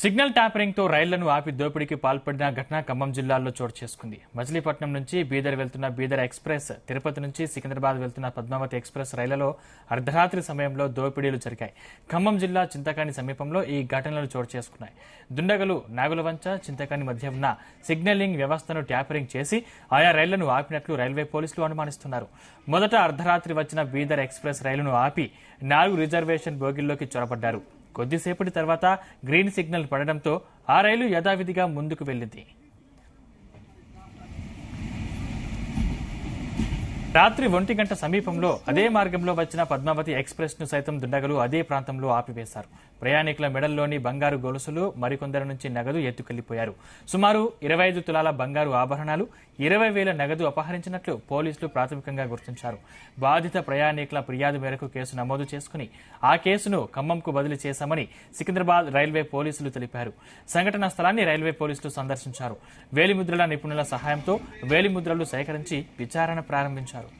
Signal tapering తో రైళ్లను ఆపి దోపిడీకి పాల్పడిన ఘటన ఖమ్మం జిల్లాలో చోటు చేసుకుంది. మచిలీపట్నం నుంచి బీదర్ వెళ్తున్న బీదర్ ఎక్స్ప్రెస్, తిరుపతి నుంచి సికింద్రాబాద్ వెళ్తున్న పద్మావతి ఎక్స్ప్రెస్ రైళ్లలో అర్ధరాత్రి సమయంలో దోపిడీలు జరిగాయి. ఖమ్మం జిల్లా చింతకాని సమీపంలో ఈ ఘటనలు చోటు చేసుకున్నాయి. దుండగులు నాగులవంచ, చింతకాని మధ్య ఉన్న సిగ్నలింగ్ వ్యవస్థను ట్యాపరింగ్ చేసి ఆయా రైళ్లను ఆపినట్లు రైల్వే పోలీసులు అనుమానిస్తున్నారు. మొదట అర్ధరాత్రి వచ్చిన బీదర్ ఎక్స్ప్రెస్ రైలును ఆపి 4 రిజర్వేషన్ బోగిల్లోకి చొరబడ్డారు. కొద్దిసేపటి తర్వాత గ్రీన్ సిగ్నల్ పడడంతో ఆ రైలు యథావిధిగా ముందుకు వెళ్లింది. రాత్రి 1 గంట సమీపంలో అదే మార్గంలో వచ్చిన పద్మావతి ఎక్స్ప్రెస్ ను సైతం దుండగులు అదే ప్రాంతంలో ఆపివేశారు. ప్రయాణికుల మెడల్లోని బంగారు గొలుసులు, మరికొందరి నుంచి నగదు ఎత్తుకెళ్లిపోయారు. సుమారు 25 తులాల బంగారు ఆభరణాలు, 20,000 నగదు అపహరించినట్లు పోలీసులు ప్రాథమికంగా గుర్తించారు. బాధిత ప్రయాణికుల ఫిర్యాదు మేరకు కేసు నమోదు చేసుకుని ఆ కేసును ఖమ్మంకు బదిలీ చేశామని సికింద్రాబాద్ రైల్వే పోలీసులు తెలిపారు. సంఘటనా స్థలాన్ని రైల్వే పోలీసులు సందర్శించారు. వేలిముద్రల నిపుణుల సహాయంతో వేలిముద్రలు సేకరించి విచారణ ప్రారంభించారు.